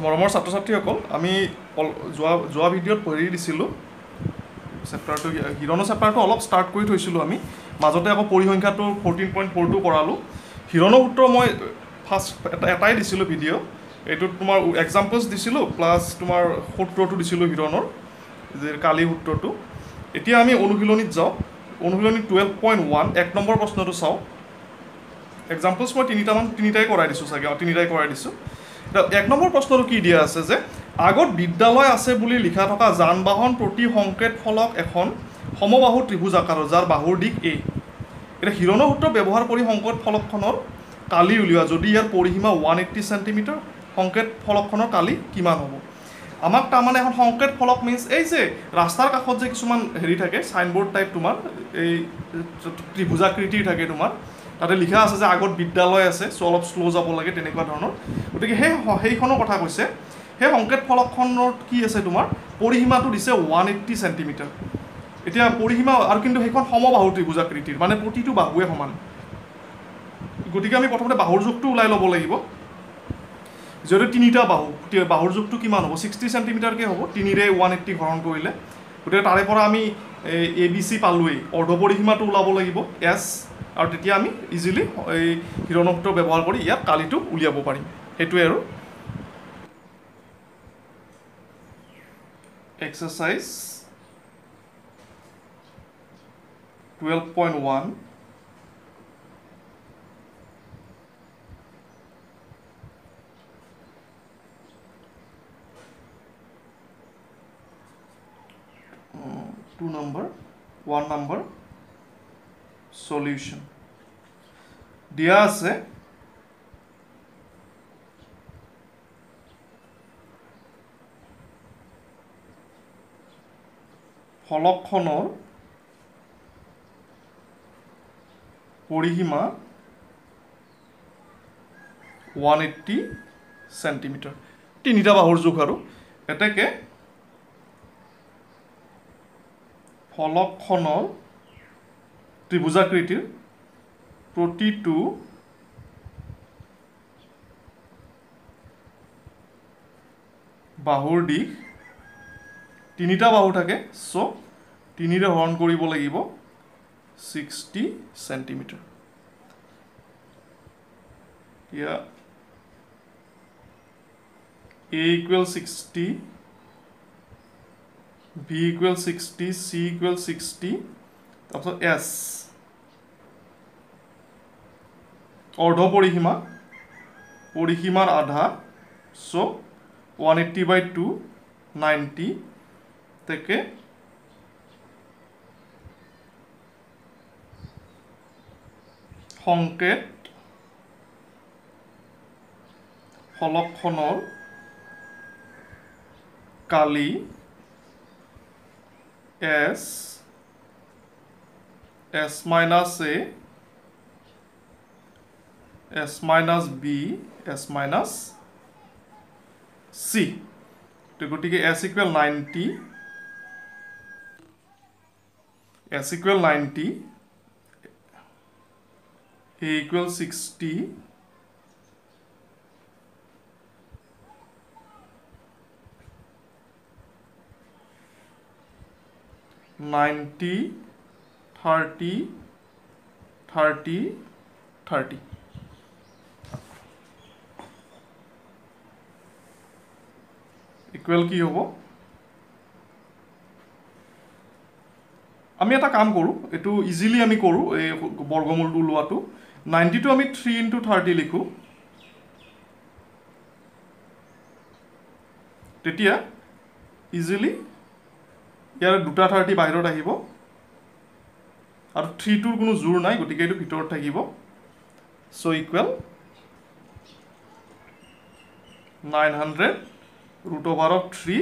মৰমৰ ছাত্ৰ ছাত্ৰীসকল আমি যোৱা ভিডিঅ'ত পঢ়ি দিছিলোঁ চেপ্টাৰটো হিৰণৰ চেপ্টাৰটো অলপ ষ্টাৰ্ট কৰি থৈছিলোঁ আমি মাজতে আকৌ পৰিসংখ্যাটো 14.42 কৰালোঁ হিৰণৰ সূত্ৰ মই ফাৰ্ষ্ট এটাই দিছিলোঁ ভিডিঅ' এইটোত তোমাৰ এক্সাম্পলছ দিছিলোঁ প্লাছ তোমাৰ সূত্ৰটো দিছিলোঁ হিৰণৰ যে কালি সূত্ৰটো এতিয়া আমি অনুশীলনীত যাওঁ অনুশীলনী 12.1 এক নম্বৰ প্ৰশ্নটো চাওঁ এক্সাম্পলছ মই তিনিটাই কৰাই দিছোঁ চাগে তিনিটাই কৰাই দিছোঁ এক নম্বৰ প্ৰশ্নটো কি দিয়া আছে যে আগত বিদ্যালয় আছে বুলি লিখা থকা যান বাহন প্ৰতি সংকেত ফলক এখন সমবাহু ত্ৰিভুজ আকাৰৰ যাৰ বাহুৰ দিশ এ এতিয়া হিৰণৰ সূত্ৰ ব্যৱহাৰ কৰি সংকেত ফলকখনৰ কালি উলিওৱা যদি ইয়াৰ পৰিসীমা 180 চেণ্টিমিটাৰ সংকেত ফলকখনৰ কালি কিমান হ'ব আমাক তাৰমানে এখন সংকেত ফলক মিনছ এই যে ৰাস্তাৰ কাষত যে কিছুমান হেৰি থাকে চাইনবোৰ্ড টাইপ তোমাৰ এই ত্ৰিভুজাকৃতিৰ থাকে তোমাৰ তাতে লিখা আছে যে আগত বিদ্যালয় আছে চ' অলপ শ্ল' যাব লাগে তেনেকুৱা ধৰণৰ গতিকে সেইখনৰ কথা কৈছে সেই সংকেত ফলকখনত কি আছে তোমাৰ পৰিসীমাটো দিছে 180 চেণ্টিমিটাৰ এতিয়া পৰিসীমা আৰু কিন্তু সেইখন সমবাহু ত্ৰিভুজাকৃতিৰ মানে প্ৰতিটো বাহুৱে সমান গতিকে আমি প্ৰথমতে বাহুৰ জোখটো ওলাই ল'ব লাগিব যদি তিনিটা বাহুৰ জোখটো কিমান হ'ব 60 চেণ্টিমিটাৰকৈ হ'ব 3ৰে 180 হৰণ কৰিলে গতিকে তাৰে পৰা আমি এ বি চি পালোৱেই অৰ্ধ পৰিসীমাটো ওলাব লাগিব এছ আৰু তেতিয়া আমি ইজিলি এই হিৰণৰ সূত্ৰ ব্যৱহাৰ কৰি ইয়াত কালিটো উলিয়াব পাৰিম সেইটোৱে আৰু এক্সাৰচাইজ 12.1 1 number solution দিয়া আছে ফলকখনৰ পৰিসীমা 180 চেণ্টিমিটাৰ তিনিটা বাহুৰ জোখ আৰু এতেকে ফলকখনৰ ত্ৰিভুজাকৃতিৰ প্ৰতিটো বাহুৰ দিশ তিনিটা বাহু থাকে চ' 3ৰে হৰণ কৰিব লাগিব 60 চেণ্টিমিটাৰ এতিয়া a = 60 b = 60 c = 60 তাৰপিছত s অৰ্ধ পৰিসীমাৰ আধা চ' 180/2 90 থেকে সংকেত ফলকখনৰ কালি S minus A S minus B S minus C তো গতিকে S = 90 S = 90 A = 60 90 30 30 30 ইকুৱেল কি হ'ব আমি এটা কাম কৰোঁ এইটো ইজিলি আমি কৰোঁ এই বৰ্গমূলটো ওলোৱাটো 90টো আমি 3 × 30 লিখোঁ তেতিয়া ইজিলি ইয়াৰ দুটা 30 বাহিৰত আহিব আৰু 3টোৰ কোনো জোৰ নাই গতিকে এইটো ভিতৰত থাকিব চ' ইকুৱেল 900√3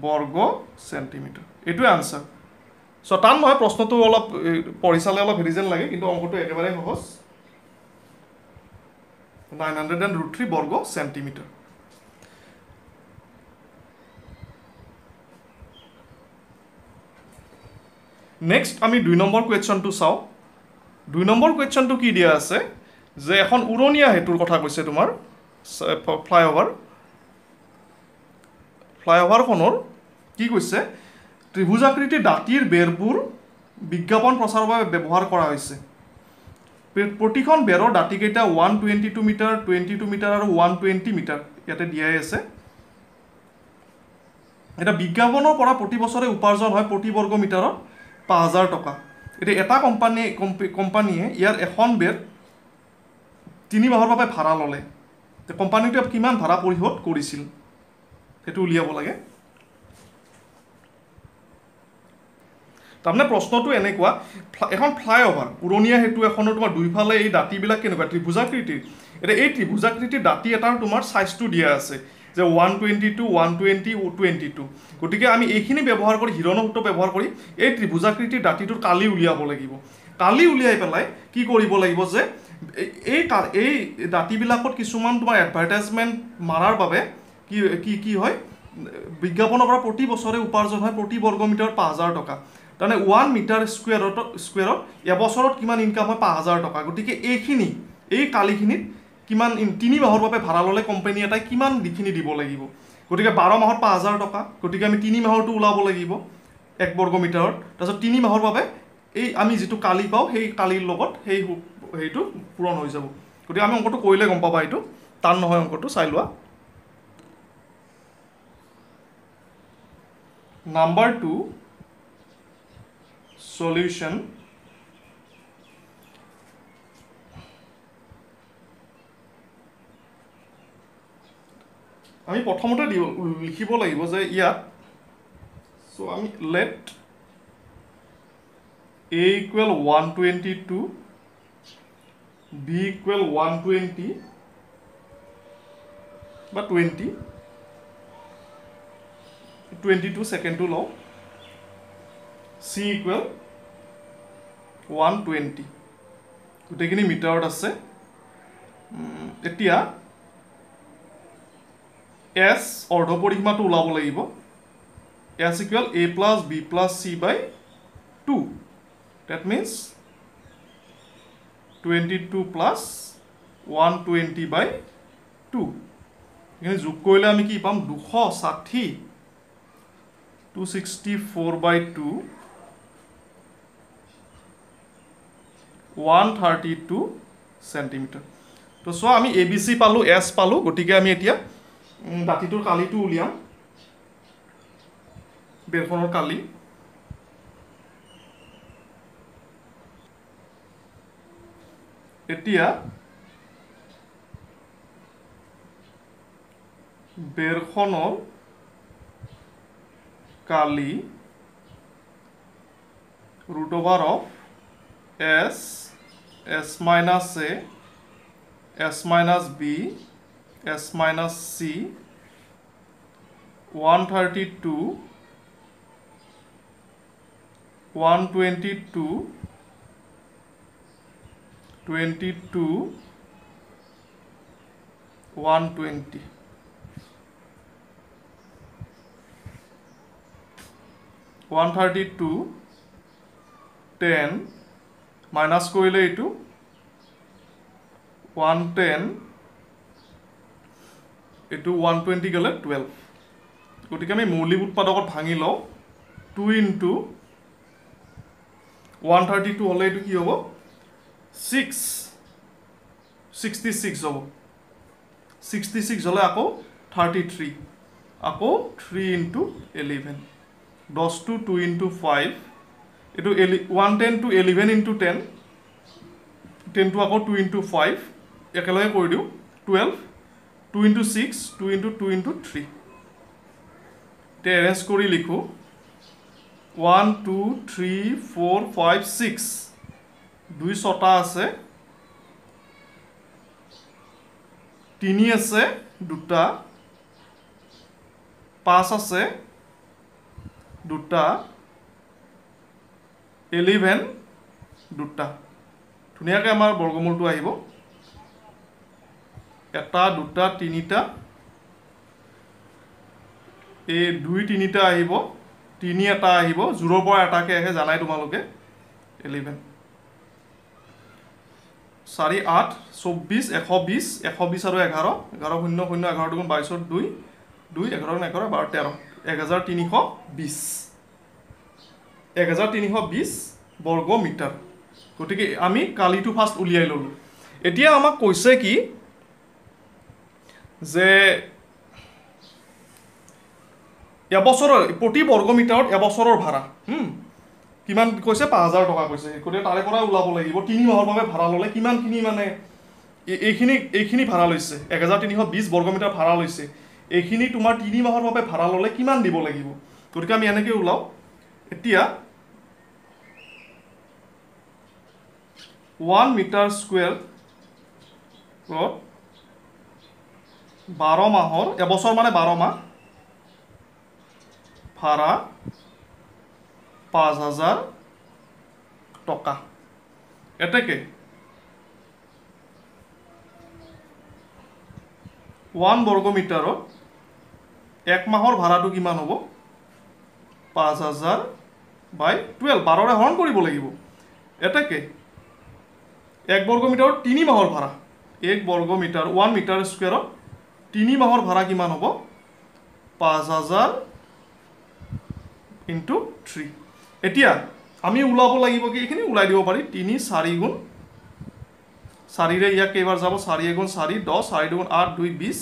বৰ্গ চেণ্টিমিটাৰ এইটোৱে আনচাৰ চ' টান নহয় প্ৰশ্নটো অলপ পঢ়ি চালে অলপ হেৰি যেন লাগে কিন্তু অংকটো একেবাৰে সহজ 900√3 বৰ্গ চেণ্টিমিটাৰ নেক্সট আমি 2 নম্বৰ কুৱেশ্যনটো চাওঁ 2 নম্বৰ কুৱেশ্যনটো কি দিয়া আছে যে এখন উৰণীয়া হেতুৰ কথা কৈছে তোমাৰ ফ্লাইঅভাৰ ফ্লাইঅভাৰখনৰ কি কৈছে ত্ৰিভুজাকৃতিৰ দাঁতিৰ বেৰবোৰ বিজ্ঞাপন প্ৰচাৰৰ বাবে ব্যৱহাৰ কৰা হৈছে প্ৰতিখন বেৰৰ দাঁতিকেইটা 122 মিটাৰ 22 মিটাৰ আৰু 120 মিটাৰ ইয়াতে দিয়াই আছে এটা বিজ্ঞাপনৰ পৰা প্ৰতি বছৰে উপাৰ্জন হয় প্ৰতি বৰ্গ মিটাৰত 5000 টকা এটা এটা কোম্পানীয়ে ইয়াৰ এখন বেৰ 3 মাহৰ বাবে ভাড়া ল'লে কোম্পানীটোৱে কিমান ভাড়া পৰিশোধ কৰিছিল সেইটো উলিয়াব লাগে তাৰমানে প্ৰশ্নটো এনেকুৱা এখন ফ্লাইঅভাৰ পুৰণিয়া হেতু এখনৰ তোমাৰ দুইফালে এই দাঁতিবিলাক কেনেকুৱা ত্ৰিভুজাকৃতিৰ এটা এই ত্ৰিভুজাকৃতিৰ দাঁতি এটাৰ তোমাৰ সাইজটো দিয়া আছে যে 122 120 22 গতিকে আমি এইখিনি ব্যৱহাৰ কৰি হিৰণ্য সূত্ৰ ব্যৱহাৰ কৰি এই ত্ৰিভুজাকৃতিৰ দাঁতিটোৰ কালি উলিয়াব লাগিব কালি উলিয়াই পেলাই কি কৰিব লাগিব যে এই দাঁতিবিলাকত কিছুমান তোমাৰ এডভাৰটাইজমেণ্ট মাৰাৰ বাবে কি হয় বিজ্ঞাপনৰ পৰা প্ৰতি বছৰে উপাৰ্জন হয় প্ৰতি বৰ্গ মিটাৰত 5000 টকা তাৰমানে 1 মিটাৰ স্কুৱেৰত এবছৰত কিমান ইনকাম হয় 5000 টকা গতিকে এই কালিখিনিত কিমান 3 মাহৰ বাবে ভাড়া ল'লে কোম্পানী এটাই কিমান দিখিনি দিব লাগিব গতিকে 12 মাহত 5000 টকা গতিকে আমি 3 মাহৰটো ওলাব লাগিব 1 বৰ্গ মিটাৰত তাৰপিছত 3 মাহৰ বাবে এই আমি যিটো কালি পাওঁ সেই কালিৰ লগত সেইটো পূৰণ হৈ যাব গতিকে আমি অংকটো কৰিলে গম পাবা এইটো টান নহয় অংকটো চাই লোৱা নাম্বাৰ 2 solution আমি প্ৰথমতে লিখিব লাগিব যে ইয়াত সো আমি let a equal 122 b equal 120 বা 22 সেকেন্ডটো লও c equal 120 গোটেইখিনি মিটাৰত আছে এতিয়া s অৰ্ধ পৰিসীমাটো ওলাব লাগিব s equal a plus b plus c by 2 that means 22 plus 120 by 2 এখানে যোগ কৰিলে আমি কি পাম 260 264 by 2 132 সেন্টিমিটার তো সো আমি abc পালো s পালো গটিকে আমি এতিয়া দাঁতিটোৰ কালিটো উলিয়াম বেৰখনৰ কালি এতিয়া বেৰখনৰ কালি root over of s minus a s minus b s minus c 132 122 22 120 132 10 minus কৰিলে এইটো 110 এইটো 120 গলে 12 গতিকে আমি মৌলিক উৎপাদকত ভাঙি লও 2 into 132 হলে এইটো কি হ'ব 66 হ'ব 66 হলে আকৌ 33 আকৌ 3 into 11 10 to 2 into 5 এইটো 110 to 11 into 10 10 to আকৌ 2 into 5 একেলগে কৰি দিও 12 2 into 6 2 into 2 into 3 তে এৰেঞ্জ কৰি লিখো 1 2 3 4 5 6 দুই ছটা আছে 3 আছে দুটা 5 আছে দুটা 11 দুটা ধুনিয়াকে আমাৰ বৰ্গমূলটো আহিব এটা দুটা তিনিটা এই দুই তিনিটা আহিব তিনি এটা আহিব জোৰৰ পৰা এটাকে আহে জানাই তোমালোকে 11 4 8 24 120 120 আৰু 11 11 0 0 11 দুগুণ 22 2 2 11 11 12 13 1320 1320 বর্গ মিটার গতিকে আমি কালিটো ফার্স্ট উলিয়াই ললো এতিয়া আমাক কৈছে কি যে এবছৰৰ প্ৰতি বৰ্গ মিটাৰত এবছৰৰ ভাড়া কিমান কৈছে 5000 টকা কৈছে গতিকে তাৰে পৰা ওলাব লাগিব 3 মাহৰ বাবে ভাড়া ল'লে কিমানখিনি মানে এইখিনি ভাড়া লৈছে 1320 বৰ্গ মিটাৰ ভাড়া লৈছে এইখিনি তোমাৰ 3 মাহৰ বাবে ভাড়া ল'লে কিমান দিব লাগিব গতিকে আমি এনেকৈ ওলাও এতিয়া 1 মিটাৰ স্কোয়াৰ 12 মাহৰ এবছৰ মানে 12 মাহ ভাড়া 5000 টকা এটাকে 1 বৰ্গ মিটাৰত 1 মাহৰ ভাড়াটো কিমান হ'ব 5000 বাই 12 12ৰে হৰণ কৰিব লাগিব এটাকে 1 বৰ্গ মিটাৰত 3 মাহৰ ভাড়া 1 বৰ্গ মিটাৰ 1 মিটাৰ স্কোয়াৰত 3 মাহৰ ভাড়া কিমান হ'ব 5000 ইনটু 3 এতিয়া আমি ওলাব লাগিব কি এখিনি ওলাই দিব পাৰি 3 4 গুণ 4 ৰে ইয়াক কেইবাৰ যাব 4 গুণ 4 10 4 গুণ 8 2 20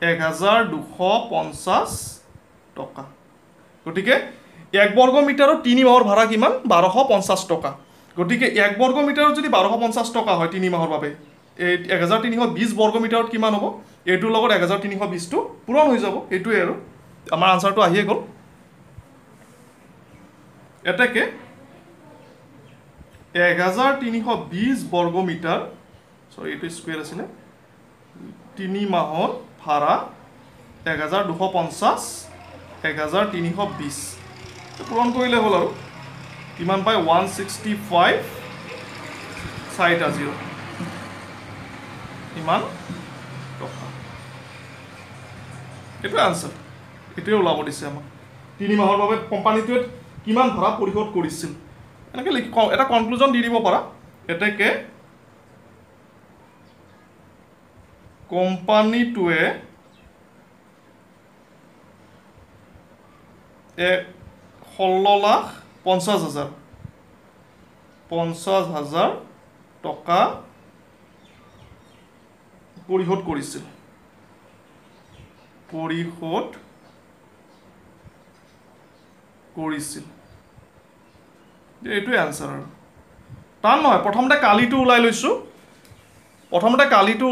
1250 টকা গতিকে 1 বর্গ মিটাৰত 3 মাহৰ ভাড়া কিমান 1250 টকা গতিকে 1 বৰ্গ মিটাৰত যদি 1250 টকা হয় 3 মাহৰ বাবে 1320 বৰ্গ মিটাৰত কিমান হ'ব এইটোৰ লগত 1320 টো পূৰণ হৈ যাব এইটোৱে আৰু আমাৰ আনসাৰটো আহিয়ে গ'ল এটাকে 1320 বৰ্গ মিটাৰ সৰি এটা স্কোয়াৰ আছে 3 মাহৰ ভাড়া 1250 1320 পূৰণ কৰিলে হ'ল আৰু কিমান পায় 165 4 ইমান টকা এইটো আনসাৰ এইটোৱে ওলাব দিছে আমাক 3 মাহৰ বাবে কোম্পানীটোৱে কিমান ভাড়া পৰিশোধ কৰিছিল এনেকৈ এটা কনক্লুজন দি দিব পাৰা এটাকে কোম্পানীটোৱে 16,50,000 টকা পৰিশোধ কৰিছিল এইটোৱে আনসাৰ আৰু টান নহয় প্ৰথমতে কালিটো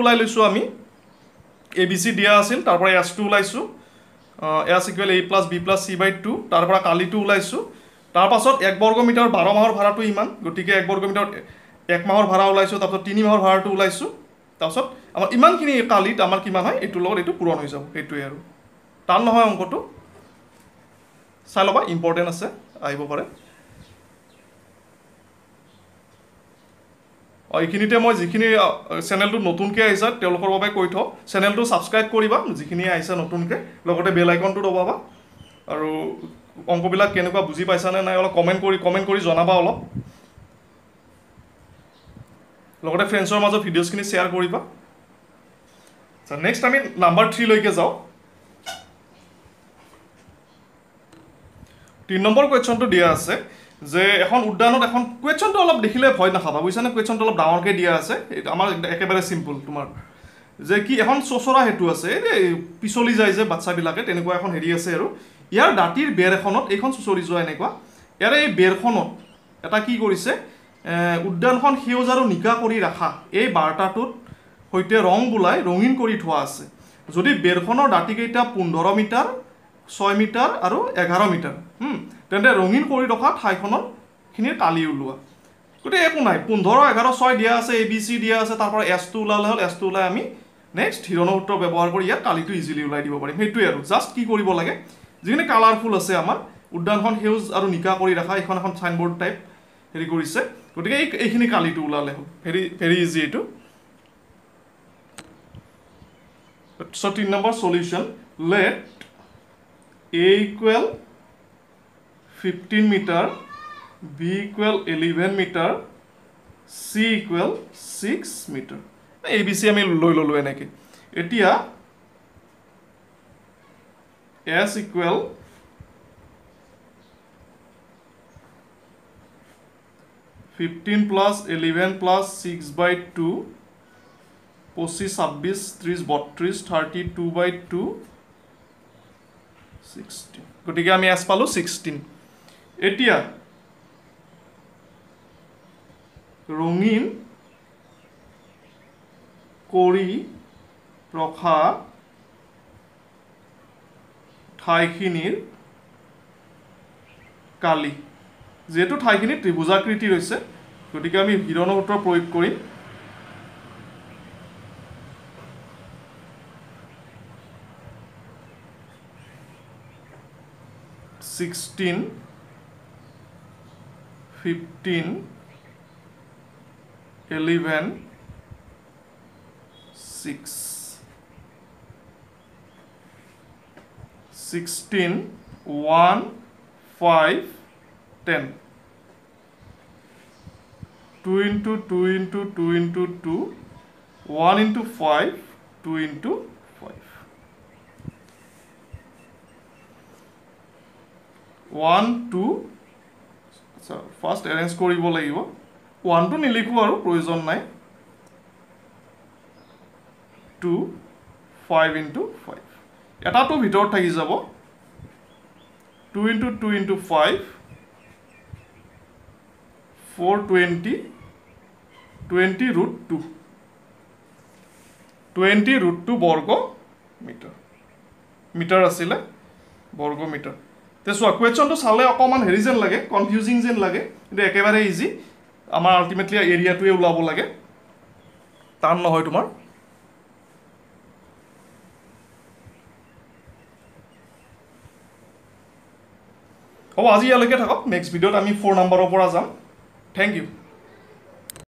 ওলাই লৈছোঁ আমি ABC দিয়া আছিল তাৰ পৰা S2 ওলাইছো S = A + B + C/2 তাৰ পৰা কালিটো ওলাইছো তাৰ পাছত 1 বৰ্গ মিটাৰ 12 মাহৰ ভাড়াটো ইমান গতিকে 1 বৰ্গ মিটাৰ 1 মাহৰ ভাড়া ওলাইছো তাৰ পাছত 3 মাহৰ ভাড়াটো ওলাইছো তাৰ পাছত আমাৰ ইমানখিনি কালিত আমাৰ কিমান হয় এইটোৰ লগত এইটো পূৰণ হৈ যাব এইটোৱে আৰু টান নহয় অংকটো চাই ল'বা ইম্পৰ্টেন্ট আছে আহিব পাৰে এইখিনিতে মই যিখিনি চেনেলটো নতুনকৈ আহিছে তেওঁলোকৰ বাবে কৈ থওঁ চেনেলটো ছাবস্ক্ৰাইব কৰিবা যিখিনি আহিছে নতুনকৈ লগতে বেল আইকনটো দবাবা আৰু অংকবিলাক কেনেকুৱা বুজি পাইছানে নাই অলপ কমেণ্ট কৰি জনাবা অলপ লগতে ফ্ৰেণ্ডছৰ মাজত ভিডিঅ'ছখিনি শ্বেয়াৰ কৰিবা নেক্সট আমি নাম্বাৰ 3 লৈকে যাওঁ 3 নম্বৰ কুৱেশ্যনটো দিয়া আছে যে এখন উদ্যানত এখন কুৱেশ্যনটো অলপ দেখিলে ভয় নাখাবা বুজিছানে কুৱেশ্যনটো অলপ ডাঙৰকৈ দিয়া আছে আমাৰ একেবাৰে চিম্পল তোমাৰ যে কি এখন চচৰা হেতু আছে এই পিছলি যায় যে বাচ্চাবিলাকে তেনেকুৱা এখন হেৰি আছে আৰু ইয়াৰ দাঁতিৰ বেৰ এখনত এইখন চুচৰি যোৱা এনেকুৱা ইয়াৰ এই বেৰখনত এটা কি কৰিছে উদ্যানখন সেউজ আৰু নিকা কৰি ৰাখা এই বাৰ্তাটোত সৈতে ৰং বুলাই ৰঙীন কৰি থোৱা আছে যদি বেৰখনৰ দাঁতিকেইটা 15 মিটাৰ 6 মিটাৰ আৰু 11 মিটাৰ তেন্তে ৰঙীন কৰি ৰখা ঠাইখনৰ খিনিৰ কালি ওলোৱা গতিকে একো নাই 15 11 6 দিয়া আছে ABC দিয়া আছে তাৰ পৰা S2 ওলালে হ'ল S2 ওলাই আমি নেক্সট হিৰণৰ সূত্ৰ ব্যৱহাৰ কৰি ইয়াত কালিটো ইজিলি ওলাই দিব পাৰিম সেইটোৱে আৰু জাষ্ট কি কৰিব লাগে যিখিনি কালাৰফুল আছে আমাৰ উদ্যানখন সেউজ আৰু নিকা কৰি ৰাখা এখন সাইনবোৰ্ড টাইপ হেৰি কৰিছে গতিকে এইখিনি কালিটো ওলালে হ'ল ভেৰি ইজি এইটো So 3 number solution, let A equal 15 meter, B equal 11 meter, C equal 6 meter. ABC আমি লৈ ললো এনেকে এতিয়া S equal (15 plus 11 plus 6 by 2) 25, 26, 30, 32 by 2 16 গতিকে আমি s পালো 16 এতিয়া ৰঙিন কৰি ৰখা ঠাইখিনিৰ কালি যেহেতু ঠাইখিনি ত্ৰিভুজাকৃতি হৈছে গতিকে আমি হিৰণৰ সূত্ৰ প্ৰয়োগ কৰিম (16, 15, 11, 6) 16, 1, 5, 10 2 into 2 into 2 into 2 1 into 5 2 into 5 1 2 আচ্ছা ফার্স্ট অ্যারেঞ্জ কৰিব লাগিব 1 টো নিলিখো আৰু প্ৰয়োজন নাই 2 5 into 5 এটা তো ভিতৰত থাকি যাব 2 into 2 into 5 420 20 root 2 20 root 2 বর্গ মিটার মিটার আছিলে বর্গ মিটার তে সো কোয়েশ্চনটো চালে অকমান হেৰি যেন লাগে কনফিউজিং যেন লাগে কিন্তু একেবাৰে ইজি আমাৰ আলটিমেটলি এৰিয়াটোৱে ওলাব লাগে টান নহয় তোমাৰ হ'ব আজি ইয়ালৈকে থাকক নেক্সট ভিডিঅ'ত আমি 4 নম্বৰৰ পৰা যাম থ্যাংক ইউ